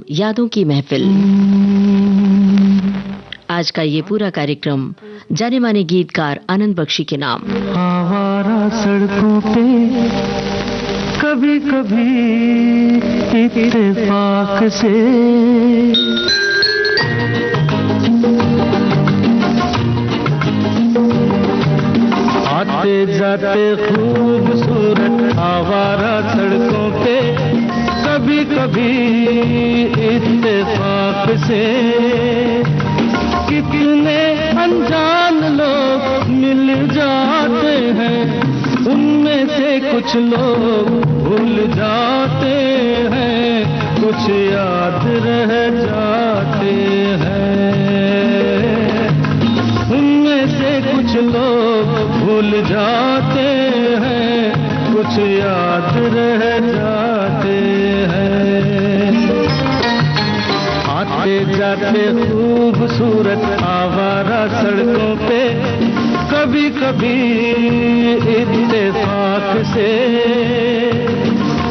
यादों की महफिल। आज का ये पूरा कार्यक्रम जाने माने गीतकार आनंद बख्शी के नाम। आवारा सड़कों पे कभी कभी इत्तेफाक से आते जाते खूबसूरत आवारा सड़कों पे कभी कभी इत्तेफाक से कितने अनजान लोग मिल जाते हैं, उनमें से कुछ लोग भूल जाते हैं, कुछ याद रह जाते हैं। उनमें से कुछ लोग भूल जाते हैं, कुछ याद रह जाते हैं। आते जाते खूबसूरत आवारा सड़कों पे कभी कभी इत्तेफाक से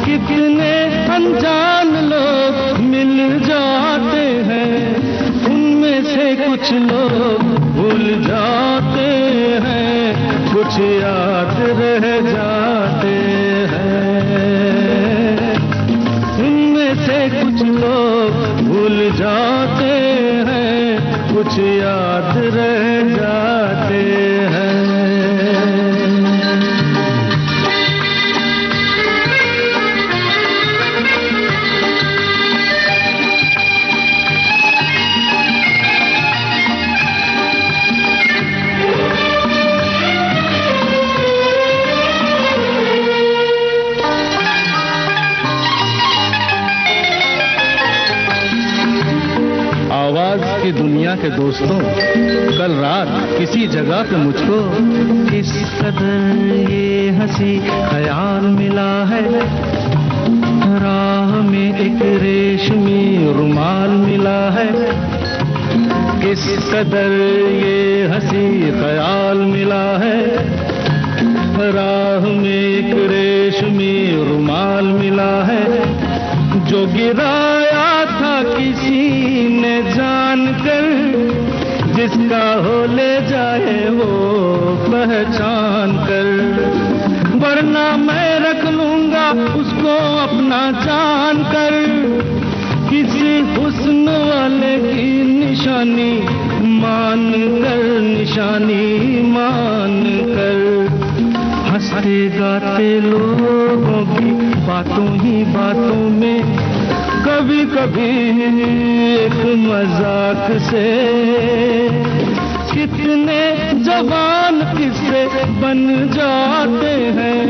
कितने अनजान लोग मिल जाते हैं, उनमें से कुछ लोग भूल जाते हैं, कुछ याद रह जाते हैं। उनमें से कुछ लोग भूल जाते हैं, कुछ याद रह जाते हैं। आवाज की दुनिया के दोस्तों, कल रात किसी जगह पे मुझको इस कदर ये हंसी ख्याल मिला है, राह में एक रेशमी रुमाल मिला है। किस कदर ये हंसी ख्याल मिला है, राह में एक रेशमी रुमाल मिला है। जो गिराया था किसी ने जानकर, जिसका हो ले जाए वो पहचान कर, वरना मैं रख लूंगा उसको अपना जान कर। किसी हुस्न वाले की निशानी मान कर, निशानी मान कर। हंसते गाते लोगों की बातों ही बातों में कभी कभी एक मजाक से कितने जवान किस्से बन जाते हैं,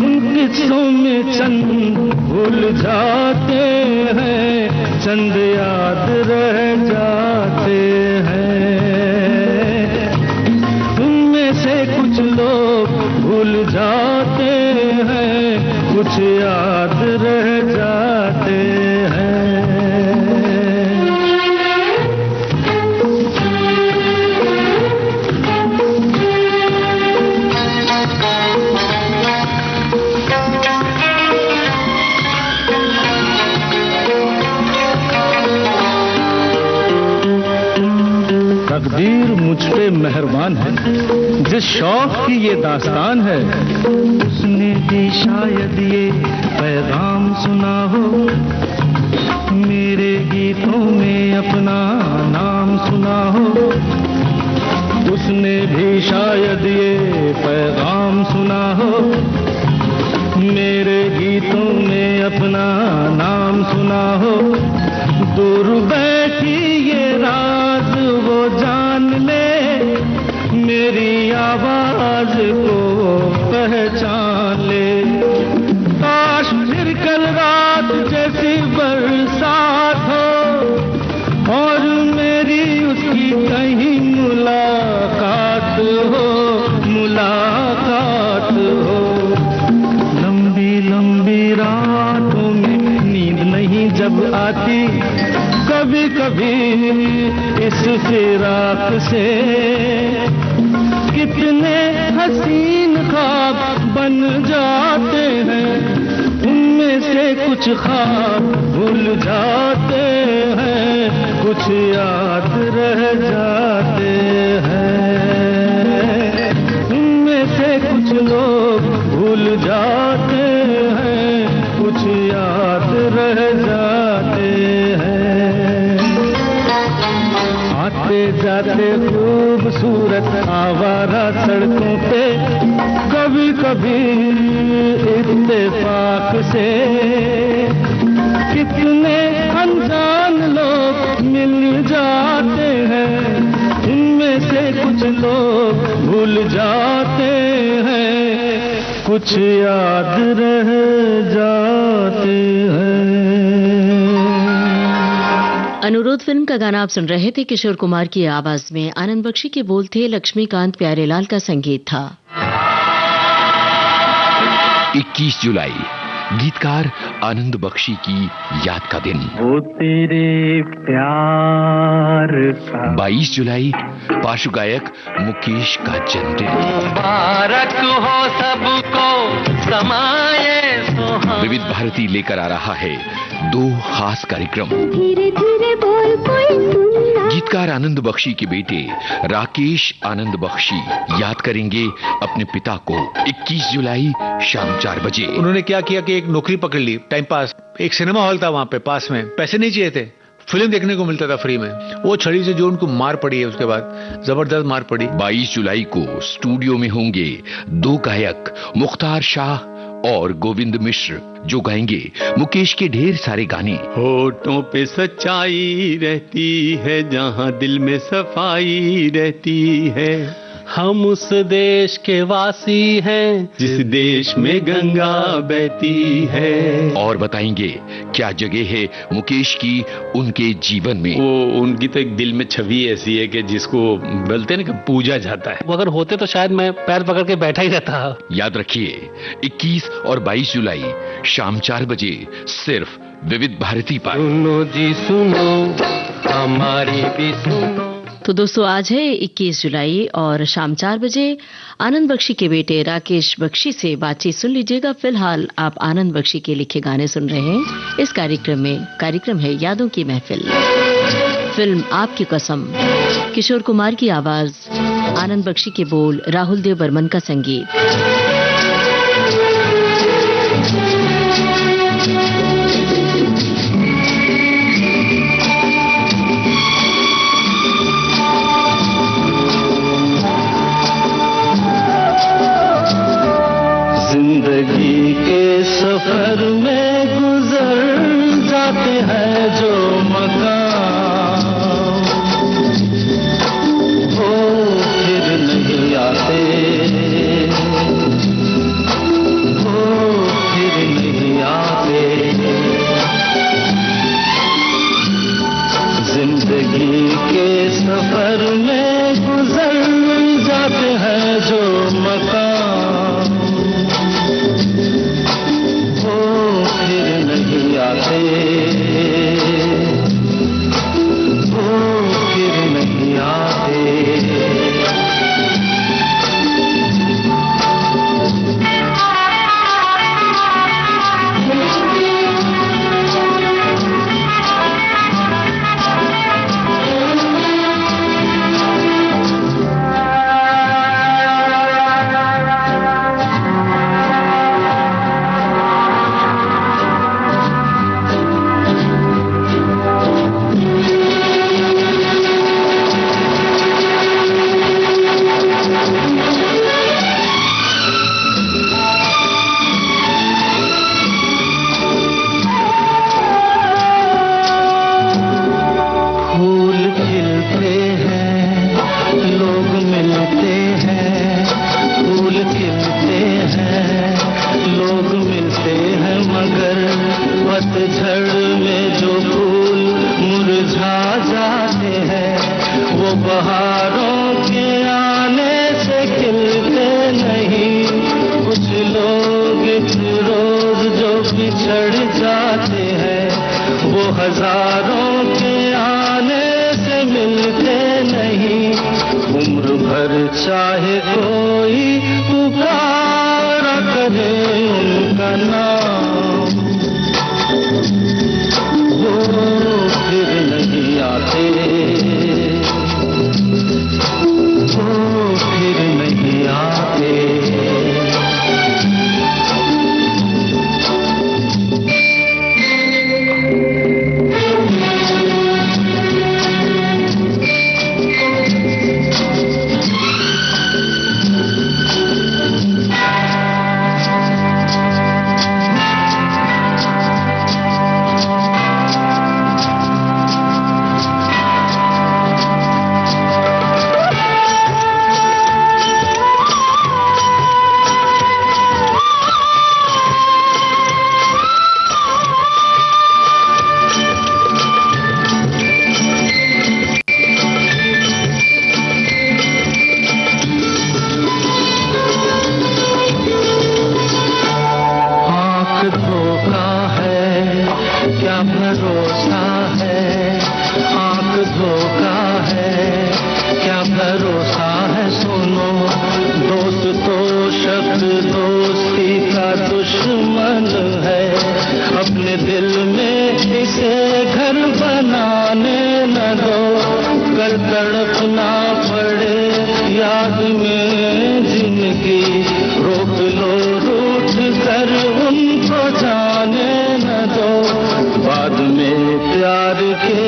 उन किस्सों में चंद भूल जाते हैं, चंद याद रह जाते हैं। उनमें से कुछ लोग भूल जाते हैं, कुछ याद रह जाते हैं। तकदीर मुझ पे मेहरबान है, जिस शौक की ये दास्तान है, उसने भी शायद ये पैगाम सुना हो, मेरे गीतों में अपना नाम सुना हो। उसने भी शायद ये पैगाम सुना हो, मेरे गीतों में अपना नाम सुना हो। दूर बैठी ये राज वो जान ले, मेरी आवाज को पहचान ले। काश फिर कल रात जैसी बरसात हो और मेरी उसकी कहीं मुलाकात हो, मुलाकात हो। लंबी लंबी रातों में नींद नहीं जब आती, कभी कभी इस फिराक से कितने हसीन ख्वाब बन जाते हैं, उनमें से कुछ ख्वाब भूल जाते कुछ याद रह जाते हैं, उनमें से कुछ लोग भूल जाते हैं, कुछ याद रह जाते हैं। आते जाते खूबसूरत आवारा सड़कों पे कभी कभी इत्तेफाक से कितने अनजान लोग मिल जाते हैं, उनमें से कुछ लोग भूल जाते हैं, कुछ याद रह जाते हैं। अनुरोध फिल्म का गाना आप सुन रहे थे। किशोर कुमार की आवाज में आनंद बख्शी के बोल थे, लक्ष्मीकांत प्यारेलाल का संगीत था। 21 जुलाई गीतकार आनंद बख्शी की याद का दिन। वो तेरे प्यार का 22 जुलाई पार्श्व गायक मुकेश का जन्मदिन। मुबारक हो सबको समाये सुहाना। विविध भारती लेकर आ रहा है 2 खास कार्यक्रम। धीरे धीरे बोल कोई सुनना। गीतकार आनंद बख्शी के बेटे राकेश आनंद बख्शी याद करेंगे अपने पिता को। 21 जुलाई शाम 4 बजे। उन्होंने क्या किया कि एक नौकरी पकड़ ली, टाइम पास। एक सिनेमा हॉल था वहां पे पास में, पैसे नहीं चाहिए थे, फिल्म देखने को मिलता था फ्री में। वो छड़ी से जो उनको मार पड़ी है, उसके बाद जबरदस्त मार पड़ी। 22 जुलाई को स्टूडियो में होंगे 2 गायक मुख्तार शाह और गोविंद मिश्र, जो गाएंगे मुकेश के ढेर सारे गाने। होठों पे सच्चाई रहती है, जहां दिल में सफाई रहती है। हम उस देश के वासी हैं जिस देश में गंगा बहती है। और बताएंगे क्या जगह है मुकेश की उनके जीवन में। वो उनकी तो एक दिल में छवि ऐसी है कि जिसको बोलते हैं ना कि पूजा जाता है। वो अगर होते तो शायद मैं पैर पकड़ के बैठा ही रहता। याद रखिए 21 और 22 जुलाई शाम 4 बजे सिर्फ विविध भारती पर। सुनो जी सुनो, हमारी भी सुनो। तो दोस्तों, आज है 21 जुलाई और शाम 4 बजे आनंद बख्शी के बेटे राकेश बख्शी से बातचीत सुन लीजिएगा। फिलहाल आप आनंद बख्शी के लिखे गाने सुन रहे हैं इस कार्यक्रम है यादों की महफिल। फिल्म आपकी कसम, किशोर कुमार की आवाज, आनंद बख्शी के बोल, राहुल देव बर्मन का संगीत। जिंदगी के सफर में गुजर जाते हैं जो मकाम, वो फिर नहीं आते, वो फिर नहीं आते। जिंदगी के सफर में गुजर जाते हैं जो मकाम, फिर नहीं आते, वो फिर नहीं आते। चाहे कोई पुकारा करे उनका नाम, वो फिर नहीं आते, अरमान है, अपने दिल में इसे घर बनाने न दो, कल तड़पना पड़े याद में जिंदगी, रोक लो रूठ कर उनको जाने न दो, बाद में प्यार के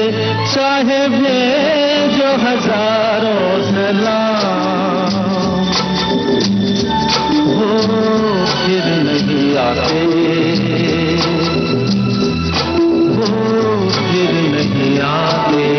चाहे भेजो हजारों सलाम, वो फिर नहीं आते, वो फिर नहीं आते।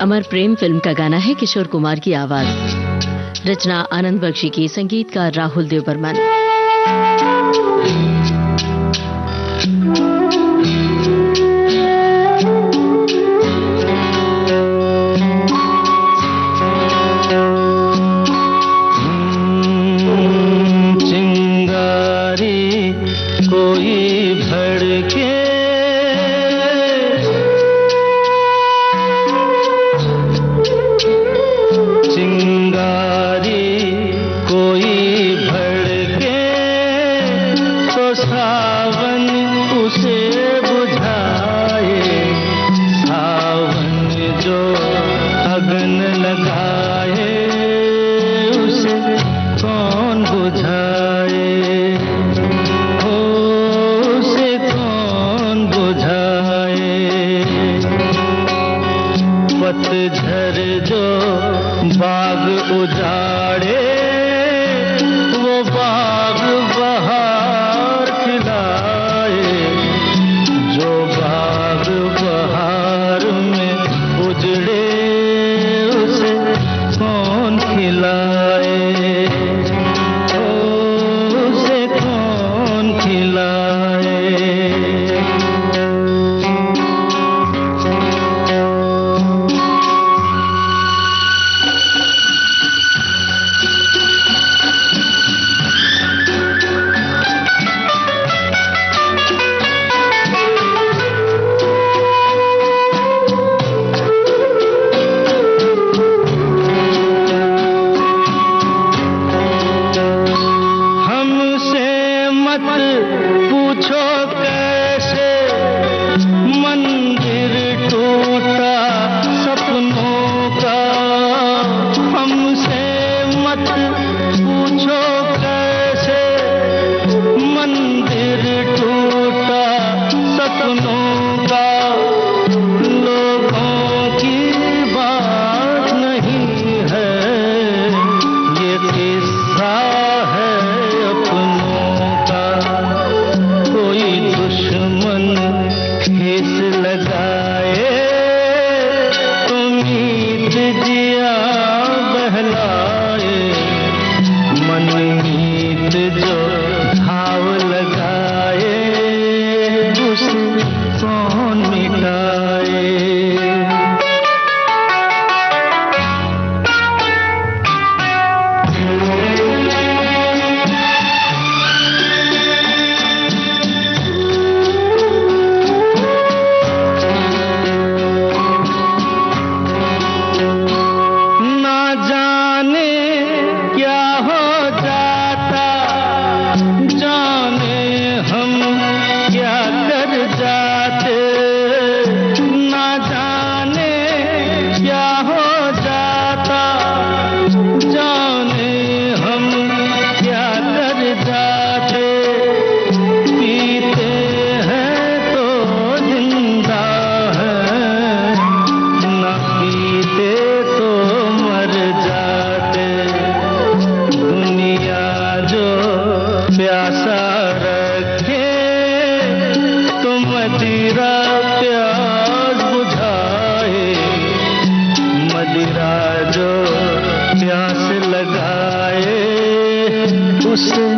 अमर प्रेम फिल्म का गाना है, किशोर कुमार की आवाज, रचना आनंद बख्शी की, संगीतकार राहुल देव बर्मन। जाने क्या हो जाता, जाने हम क्या कर जाते, ना जाने क्या हो जाता, जाने हम क्या कर जाते। पीते हैं तो जिंदा है, ना पीते तो मर जाते। दुनिया जो प्यासा रखे तो मदिरा प्यास बुझाए, मदिरा जो प्यास लगाए उसे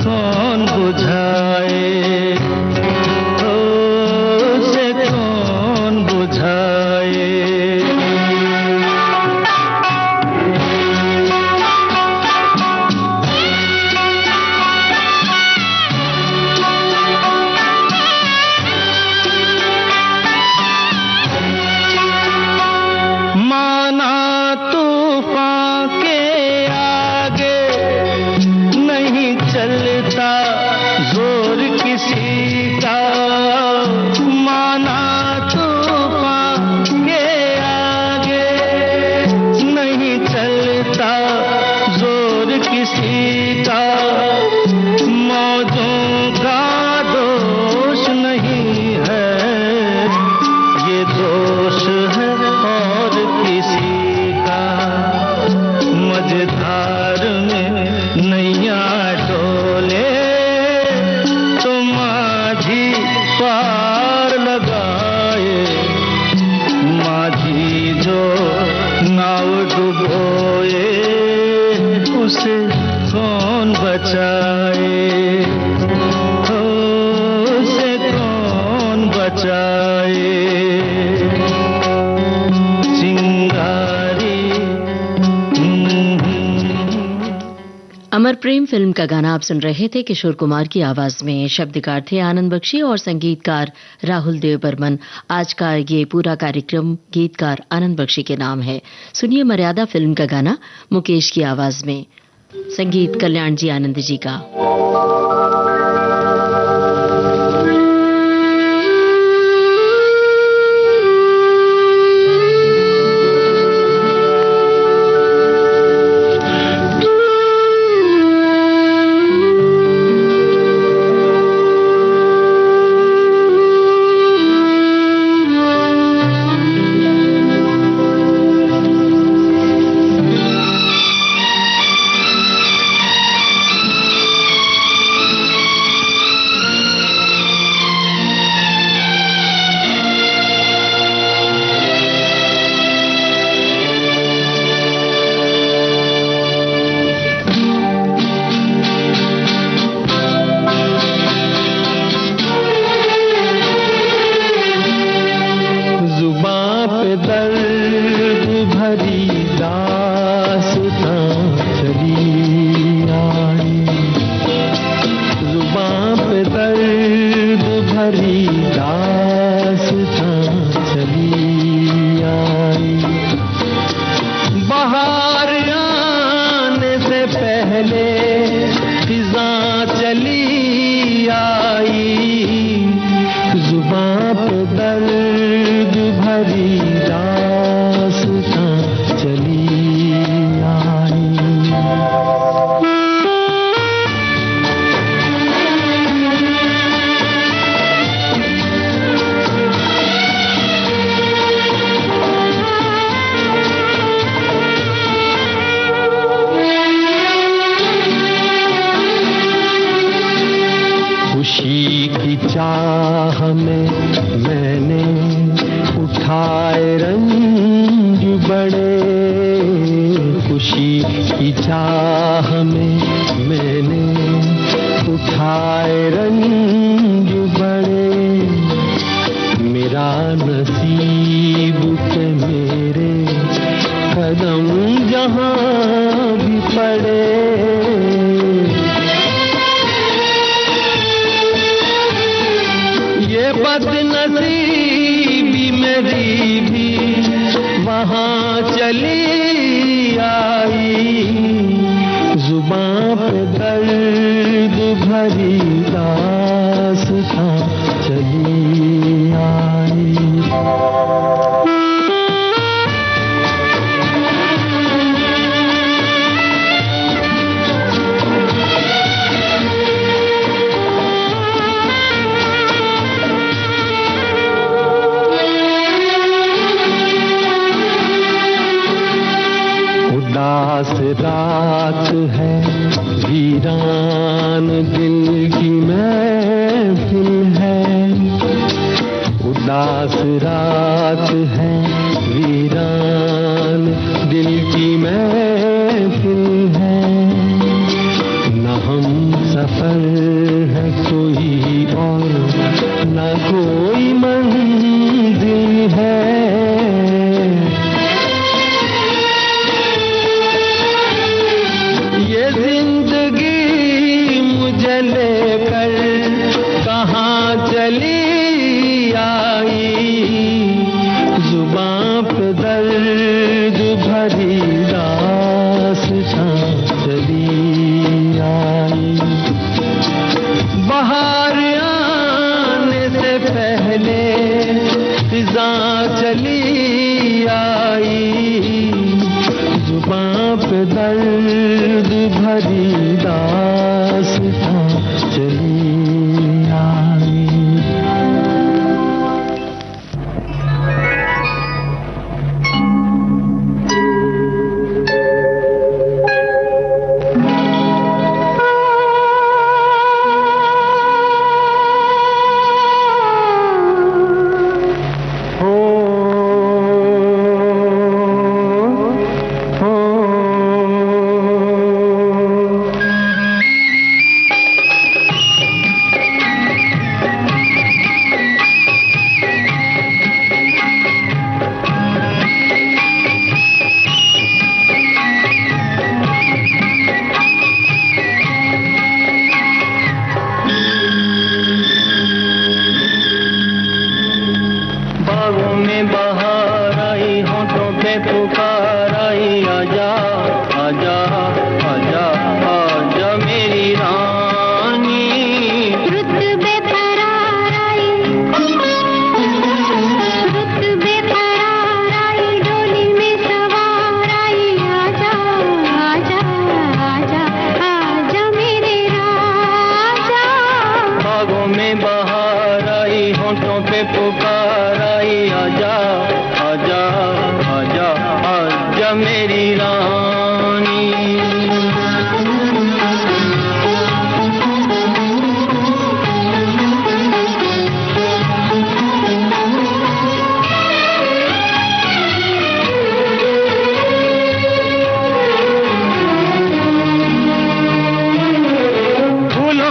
कौन बुझाए, उसे कौन बुझाए। माना तूफान के आगे नहीं चलता जोर किसी का, माना तूफान के आगे नहीं चलता जोर किसी का। मौजों का दोष नहीं है, ये दोष है और किसी का। मझधार में नैया डोले तो माझी पार लगाए, माझी जो नाव डुबोए उसे कौन बचाए, उसे कौन बचाए। चिंगारी अमर प्रेम फिल्म का गाना आप सुन रहे थे किशोर कुमार की आवाज में। शब्दकार थे आनंद बख्शी और संगीतकार राहुल देव बर्मन। आज का ये पूरा कार्यक्रम गीतकार आनंद बख्शी के नाम है। सुनिए मर्यादा फिल्म का गाना मुकेश की आवाज में, संगीत कल्याण जी आनंद जी का। बदनसीबी मेरी भी वहाँ चली आई। भरी दास्तां चली आई। उदास रात है, वीरान दिल की महफिल है। उदास रात है, वीरान दिल की महफिल है। न हम सफर है कोई और न कोई मंजिल है। ये जिंदगी मुझे लेकर कहाँ चली आई। जुबां पे दर्द भरी दास्तां चली आई। बाहर आने से पहले फिजा चली आई। जुबां पे दर्द भरी दास्तां चली आई।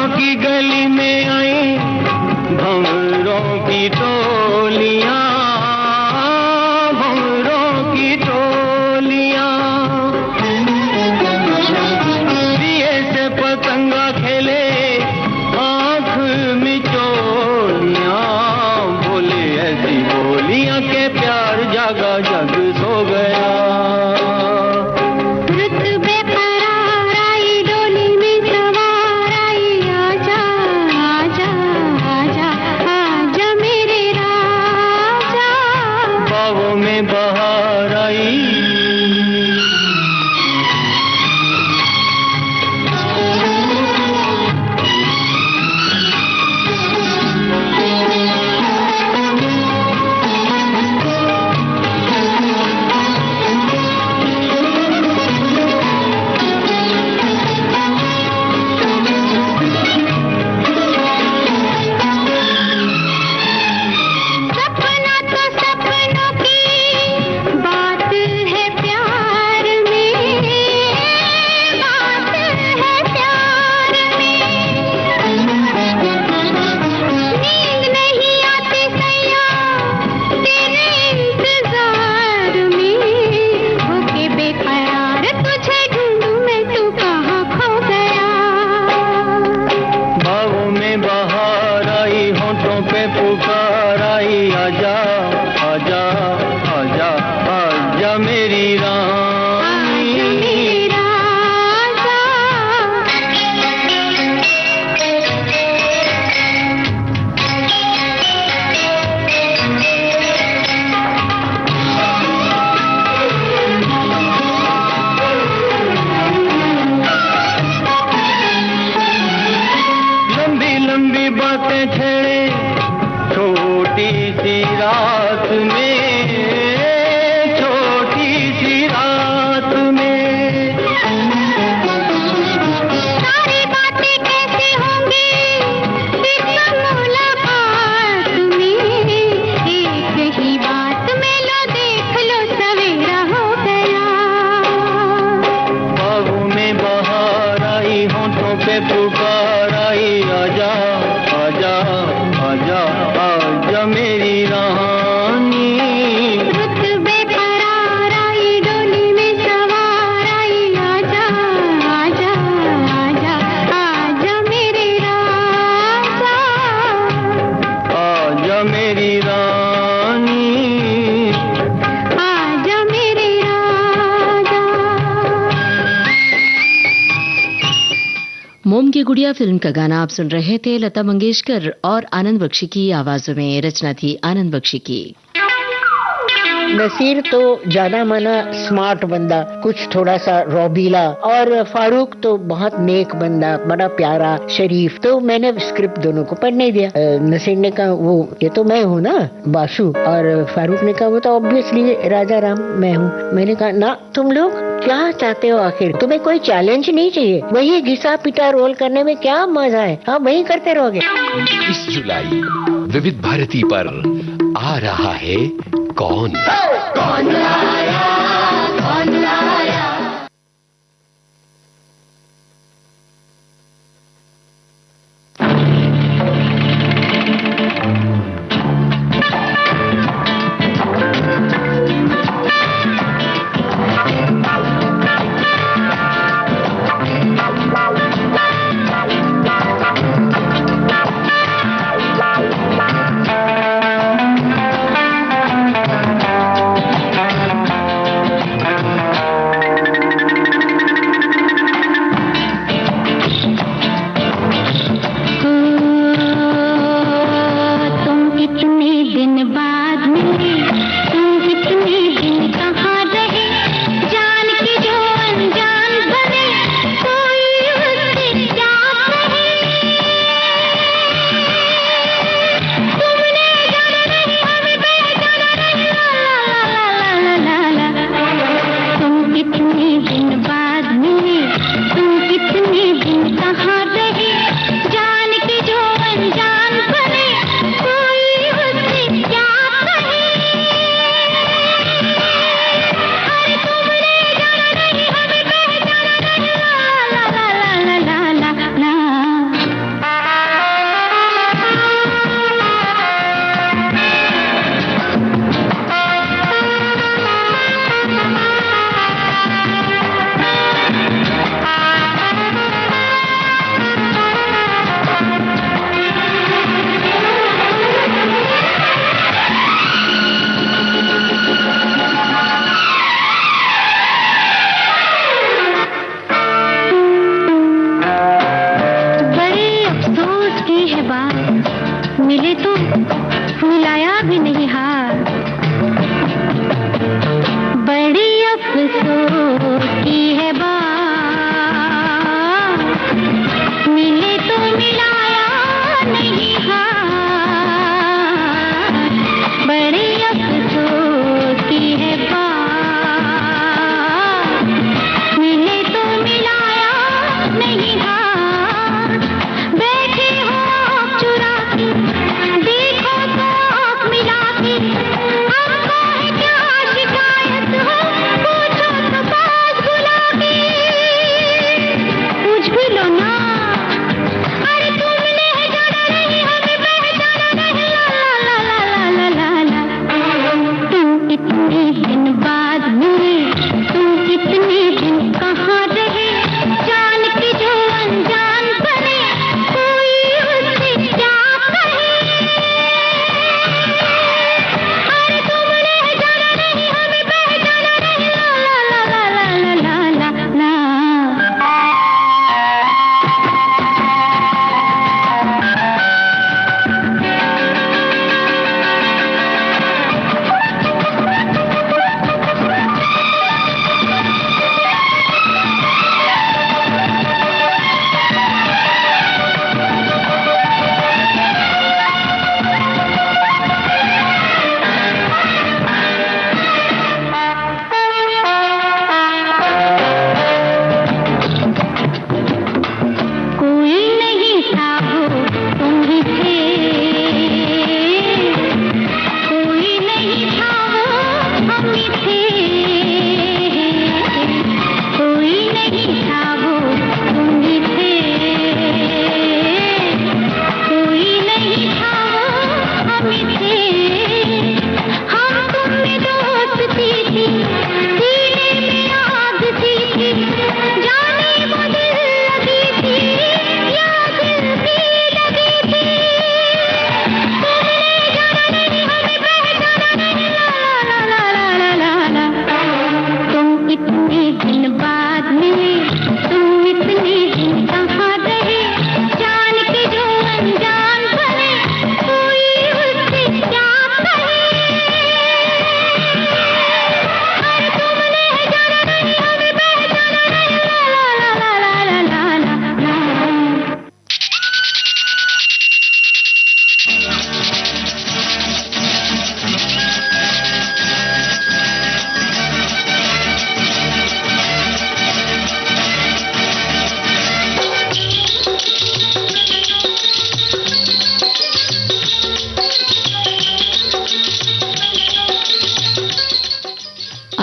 की गली में आई भंवरों की टोली। छेड़े छोटी सी रात में, छोटी सी रात में। सारी बातें कैसे होंगी इस मुलाकात में, एक ही बात में लो देख लो सवेरा हो गया। बागों में बहार आई, होठों पे पुकार आई, आजा आजा आजा आजा मेरी रानी। रुत बेकरार आई, डोली में सवार आई, आजा आजा आजा आजा मेरे राजा, आजा मेरी रानी, आजा मेरे राजा। मोम की गुड़िया फिल्म का गाना आप सुन रहे थे। लता मंगेशकर और आनंद बख्शी की आवाजों में, रचना थी आनंद बख्शी की। नसीर तो जाना माना स्मार्ट बंदा, कुछ थोड़ा सा रौबीला, और फारूक तो बहुत नेक बंदा, बड़ा प्यारा शरीफ। तो मैंने स्क्रिप्ट दोनों को पढ़ने दिया। नसीर ने कहा वो ये तो मैं हूँ ना बासु, और फारूक ने कहा वो तो ऑब्वियसली राजा राम मैं हूँ। मैंने कहा ना, तुम लोग क्या चाहते हो आखिर? तुम्हें कोई चैलेंज नहीं चाहिए? वही घिसा पिटा रोल करने में क्या मजा है? आप वही करते रहोगे। 20 जुलाई विविध भारती पर आ रहा है कौन लाया, कौन लाया। मिले तो मिलाया भी नहीं हार, बड़ी अफसोस की है बात, मिले तो मिलाया नहीं हार, बड़ी अफसोस की है बात, मिले तो मिलाया नहीं हार। बैठे हो चुरा के देखो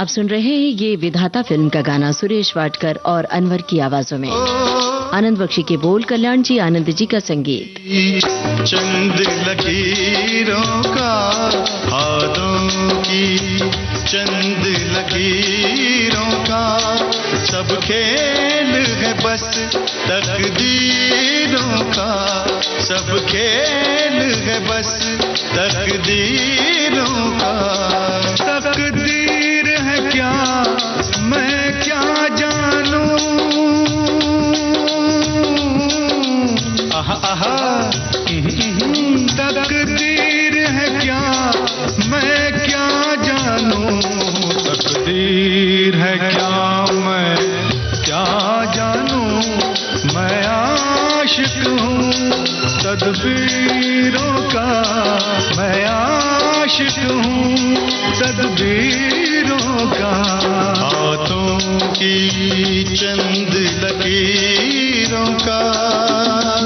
आप सुन रहे हैं ये विधाता फिल्म का गाना सुरेश वाडकर और अनवर की आवाजों में। आनंद बख्शी के बोल, कल्याण जी आनंद जी का संगीत। चंद लकीरों का हाथों की, चंद लकीरों का सब खेल है बस तकदीरों का, सब खेल है बस तकदीरों का। तकदीर है क्या मैं क्या जानूं, आहा आहा तकदीर है क्या मैं क्या जानूं, तकदीर है क्या मैं क्या जानूं, मैं आशिक हूँ तदबीरों का, मैं आशिक हूँ तदबीरों का। हाथों की चंद लकीरों का,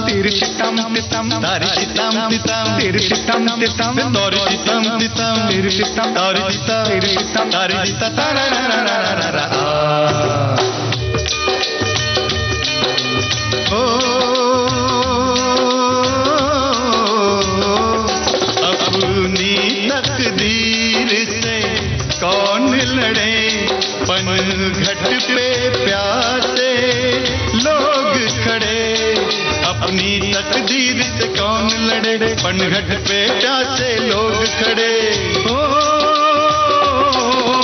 तिरशितम तितम तारिशितम तितम, तिरशितम तितम तारिशितम तितम, तिरशितम तारिशितम तिरशितम तारिशितम तारारारारारा। अपनी तकदीर से कौन लड़े, पनघट पे प्यासे लोग खड़े, अपनी तकदीर से कौन लड़े, पनघट पे प्यासे लोग खड़े। ओ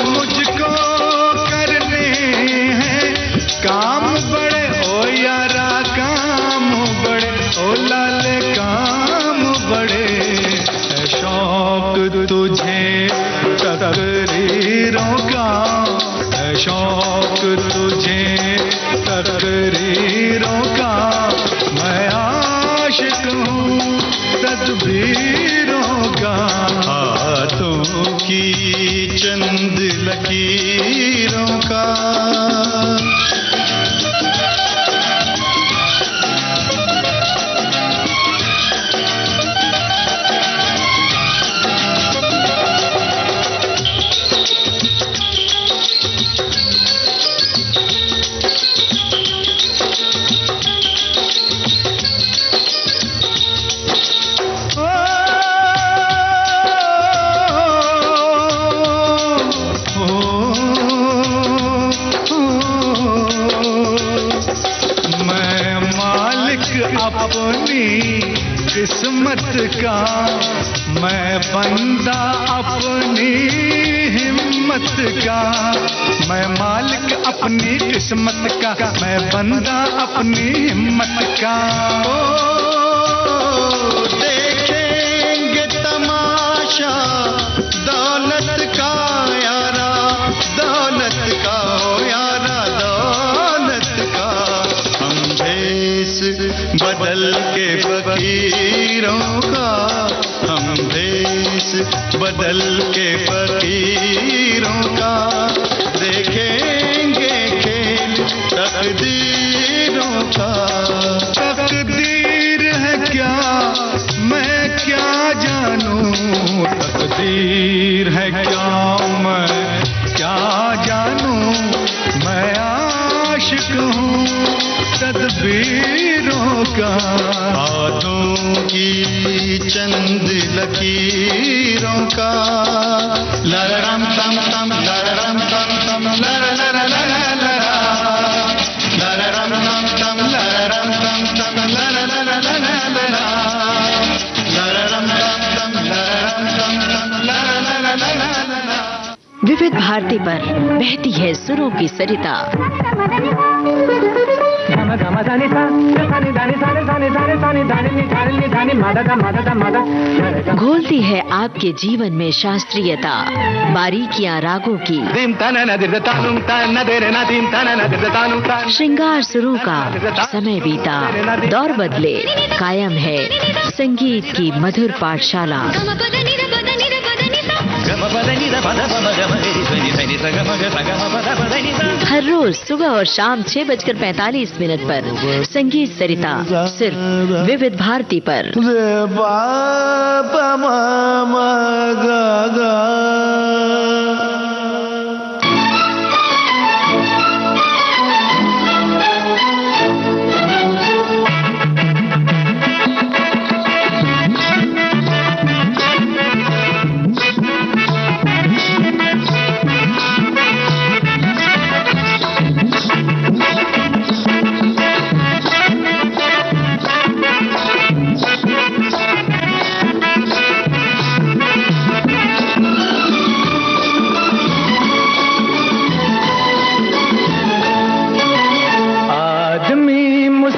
मुझको करने हैं काम बड़े, ओ यारा काम बड़े, ओ लाले काम बड़े, है शौक तुझे तकरीरों का, है शौक तुझे तकरीरों का, मैं आशिक हूँ तदबीरों का। हाथों की चंद लकीरों का। अपनी किस्मत का, मैं बंदा अपनी हिम्मत का, मैं मालिक अपनी किस्मत का, मैं बंदा अपनी हिम्मत का। ओ देखेंगे तमाशा दौलत का यारा, दौलत का ओ यारा दौलत का। हम भेष बदल के फकीरों का, हम भेष बदल के फकीरों का, देखेंगे खेल तकदीरों का। तकदीर है क्या मैं क्या जानूं, तकदीर है क्या मैं क्या जानूं, मैं आशिक हूँ तदबीरों का। हाथों की चंद लकीरों का, लरम तम तम लरम तम तम लर लर लर लरा, लरम तम तम लरम तम तम लर लर लर लरा, लरम तम तम लरम तम तम लर लर लर लरा। विविध भारती पर बहती है सुरों की सरिता। घोलती है आपके जीवन में शास्त्रीयता, बारीकियां रागों की, श्रृंगार सुरों का। समय बीता, दौर बदले, कायम है संगीत की मधुर पाठशाला। हर रोज सुबह और शाम 6:45 पर संगीत सरिता, सिर्फ विविध भारती पर।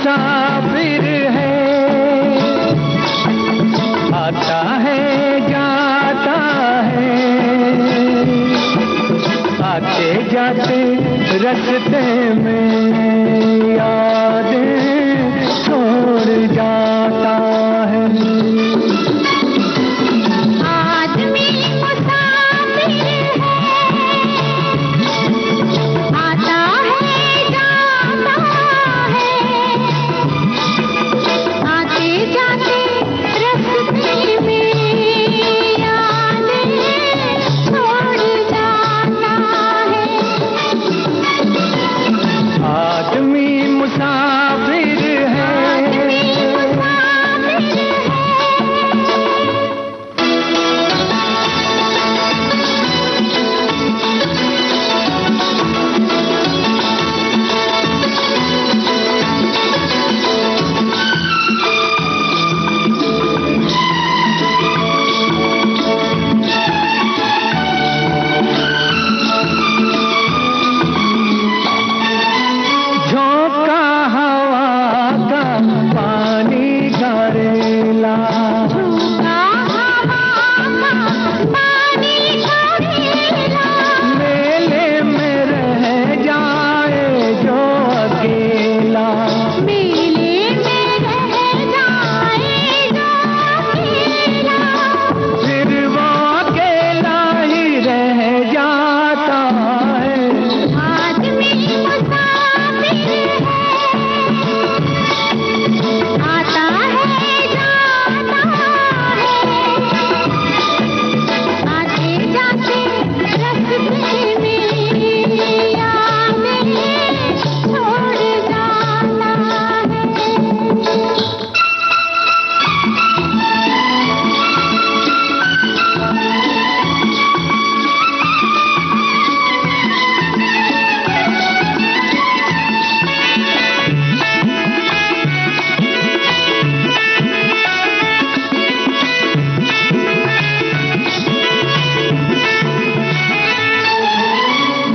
मुसाफिर है, आता है जाता है, आते जाते रास्ते में यादें छोड़ जाता है। आदमी मुसाफिर है, आता है जाता है, आते जाते रास्ते में यादें छोड़ जाता है। आदमी मुसाफिर है, झोंका हवा का पानी का रेला, झूठा हवा का पानी का रेला, मेले में रह जाए जो अकेला, मेले में रह जाए जो अकेला, फिर वो अकेला ही रह जाता है। आदमी मुसाफिर है, आता है जाता है, आते जाते रास्ते में यादें छोड़ जाता है।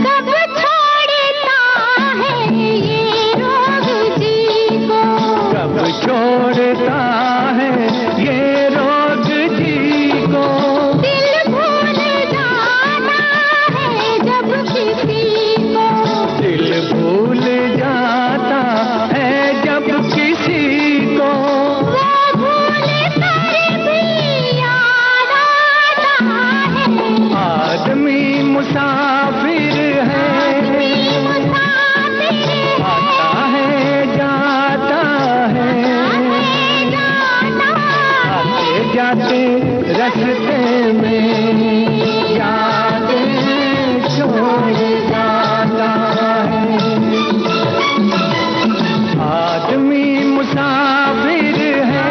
कब छोड़ता है ये रोग जी को, कब छोड़ता है ये रोग जी को, दिल भूल जाता है जब किसी को, दिल भूल जाता है जब किसी को, वो भूल कर भी याद आता है। आदमी मुसाफिर है, मुसाफिर आता है जाता है, आते जाते रास्ते में यादें छोड़ जाता है। आदमी मुसाफिर है,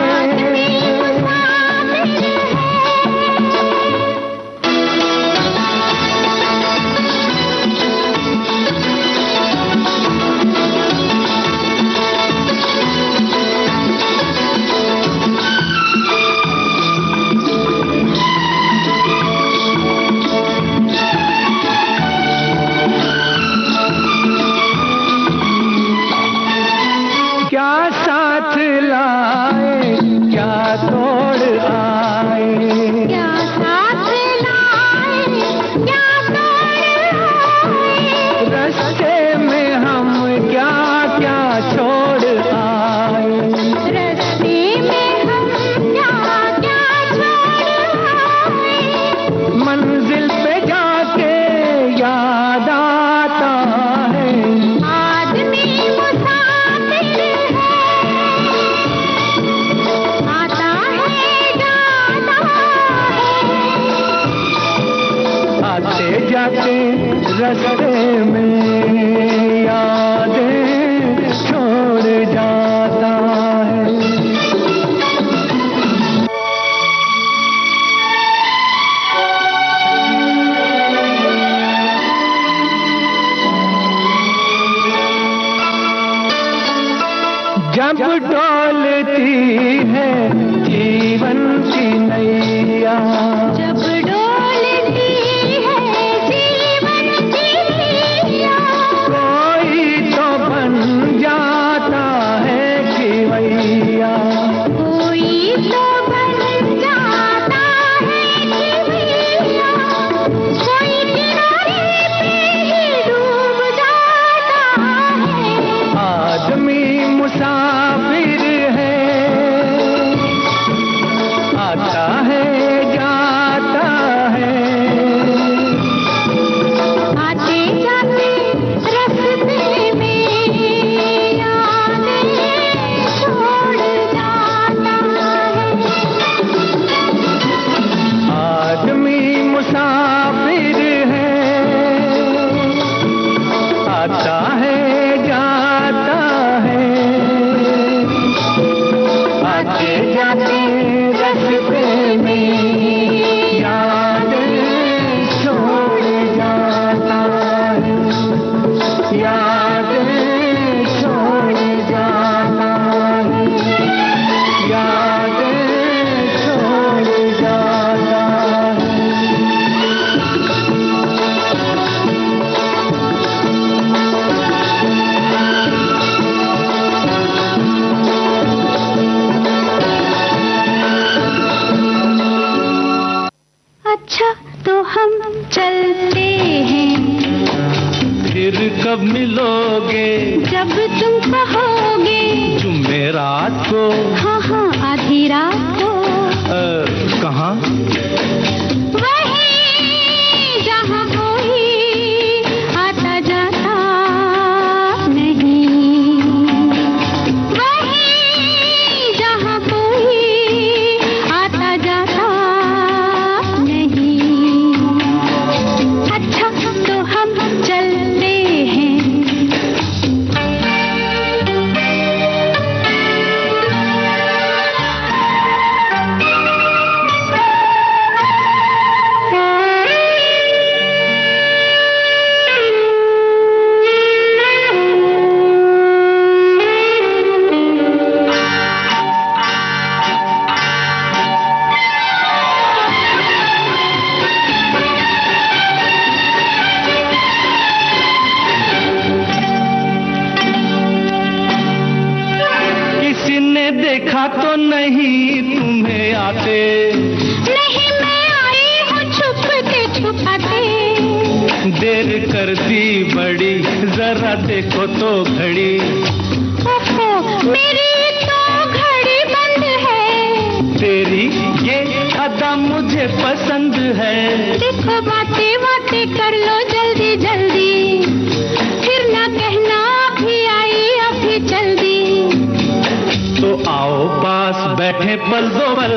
क्या साथ लाए क्या तोड़ आए, क्या साथ लाए क्या तोड़ आए, रास्ते में हम क्या क्या छोड़ आए, रास्ते में हम क्या क्या छोड़ आए, मंजिल पे जाके याद आता है। आदमी मुसाफिर है, आता है जाता है, आते जाते रास्ते में यादें छोड़ जाता है। जब डोलती है जीवन की नैया, जब डोलती है जीवन की नैया, कोई तो बन जाता है मुसाफिर है, आता है जाता है, आते जाते रास्ते में यादें छोड़ जाता है। आदमी मुसाफिर है, आता है जाता है, आते जाते रास्ते में यादें छोड़ जाता है, यादें छोड़ जाता है, यादें छोड़ जाता है। अच्छा तो हम चलते हैं, फिर कब मिलोगे जब तुम कहोगे। जुमेरात को? हाँ हाँ आधी रात को। कहाँ? वहीं जहाँ कोई आता जाता नहीं, वहीं जहाँ कोई आता जाता नहीं। अच्छा तो हम चलते हैं, किसी ने देखा तो नहीं तुम्हें आते? नहीं मैं आई हूँ छुप के छुपाते। देर कर दी बड़ी, जरा देखो तो घड़ी। ओहो मेरी तो घड़ी बंद है, तेरी ये अदा मुझे पसंद है। देखो बातें बातें कर लो जल्दी जल्दी, फिर ना कहना अभी आई अभी जल्दी। तो आओ पास बैठे पल दो पल।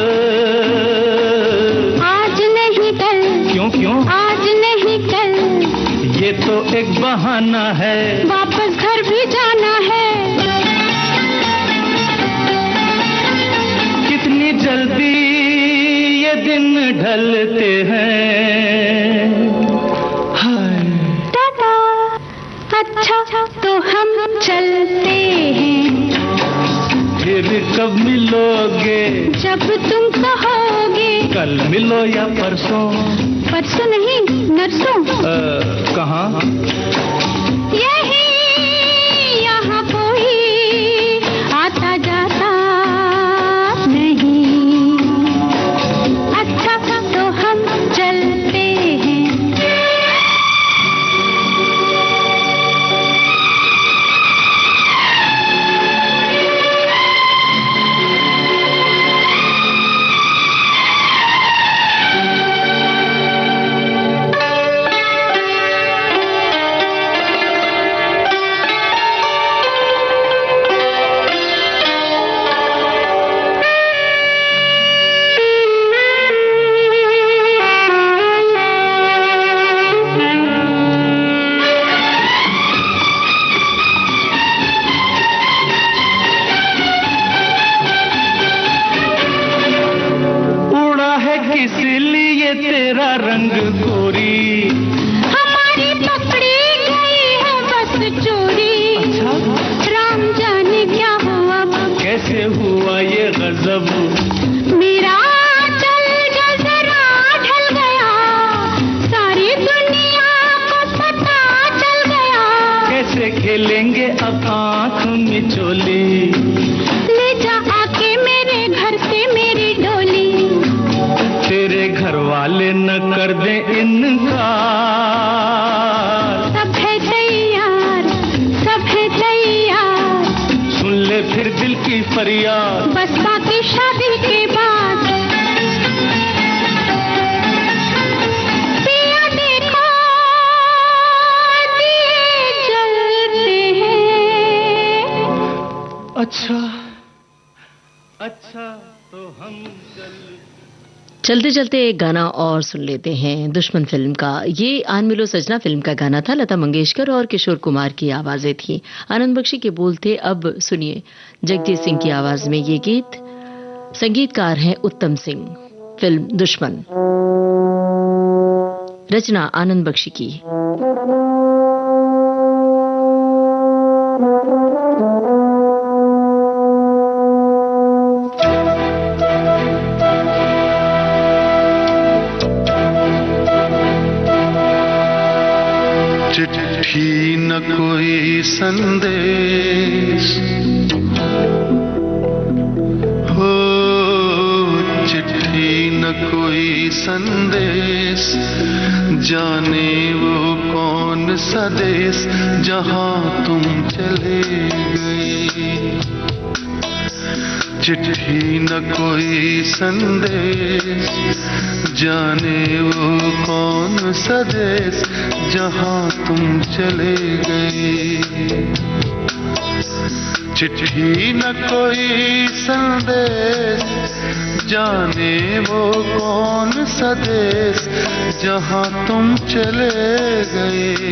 आज नहीं कल, क्यों क्यों? आज नहीं कल, ये तो एक बहाना है, वापस घर भी जाना है। कितनी जल्दी ये दिन ढलते हैं। हाय टाटा। अच्छा तो हम चलते हैं, फिर कब मिलोगे जब तुम कहोगे। कल मिलो या परसों? परसों नहीं नरसों। कहाँ? यही यहाँ कोई आता जाता नहीं। अच्छा तो हम चलते हैं, इसलिए तेरा रंग गोरी हमारी पकड़ी गई है बस चोरी। अच्छा राम जाने क्या हुआ, कैसे हुआ ये गजब, मेरा चल जो जरा ढल गया, सारी दुनिया को पता चल गया। कैसे खेलेंगे अब आँख मिचोली, ले जा आके मेरे घर से मेरी डोली। तेरे घर वाले न कर दे इनकार, सब है तैयार, सब है तैयार। सुन ले फिर एक दिल की फरियाद। बस बाकी शादी के बाद पिया देखो दिए जलते हैं। अच्छा अच्छा तो हम चलते चलते एक गाना और सुन लेते हैं दुश्मन फिल्म का। ये आन मिलो सजना फिल्म का गाना था। लता मंगेशकर और किशोर कुमार की आवाजें थी, आनंद बख्शी के बोल थे। अब सुनिए जगजीत सिंह की आवाज में ये गीत। संगीतकार हैं उत्तम सिंह। फिल्म दुश्मन, रचना आनंद बख्शी की। चिट्ठी न कोई संदेश हो, चिट्ठी न कोई संदेश, जाने वो कौन सा देश जहां तुम चले गए। चिट्ठी न कोई संदेश, जाने वो कौन सा देश जहां तुम चले गए। चिट्ठी न कोई संदेश, जाने वो कौन सा देश जहां तुम चले गए,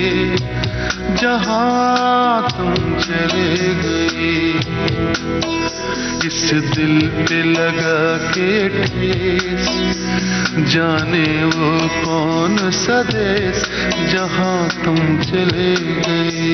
जहां तुम चले गए। इस दिल पे लगा के ठेस, जाने वो कौन सा देश जहां तुम चले गए।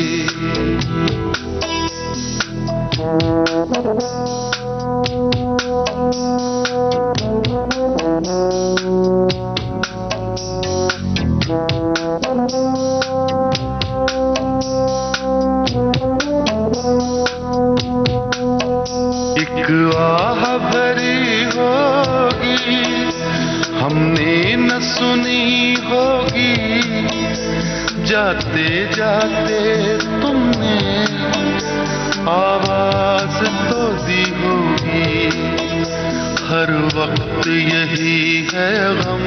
एक आह भरी होगी हमने न सुनी होगी, जाते जाते तुमने आवाज तो दी होगी। हर वक्त यही है गम,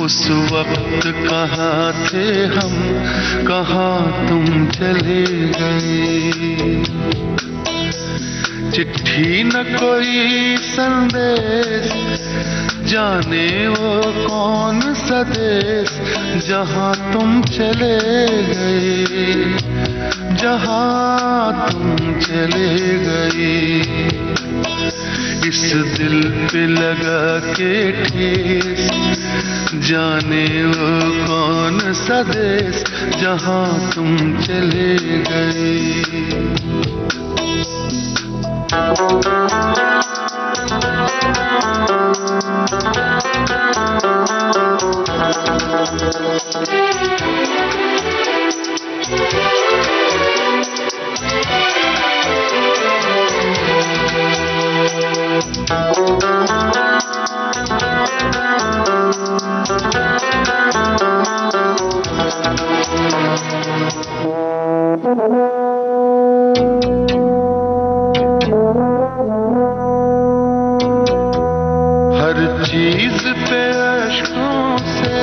उस वक्त कहाँ थे हम, कहाँ तुम चले गए। चिट्ठी न कोई संदेश, जाने वो कौन सा देश जहां तुम चले गए, जहां तुम चले गए। इस दिल पे लगा के ठेस, जाने वो कौन सा देश जहां तुम चले गए। हर चीज पे अश्कों से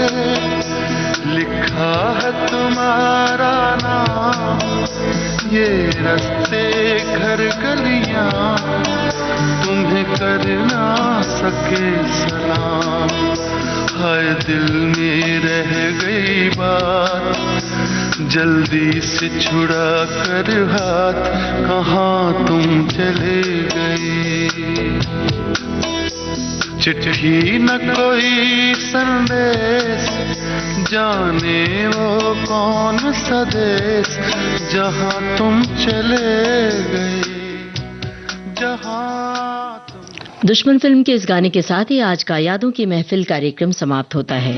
लिखा है तुम्हारा नाम, ये रास्ते घर गलियां तुम्हें कर ना सके सलाम। हाय दिल में रह गई बात, जल्दी से छुड़ा कर हाथ, कहाँ तुम चले गए। चिट्ठी न कोई संदेश, जाने वो कौन सा देश जहां तुम चले गए, जहां तुम। दुश्मन फिल्म के इस गाने के साथ ही आज का यादों की महफिल कार्यक्रम समाप्त होता है।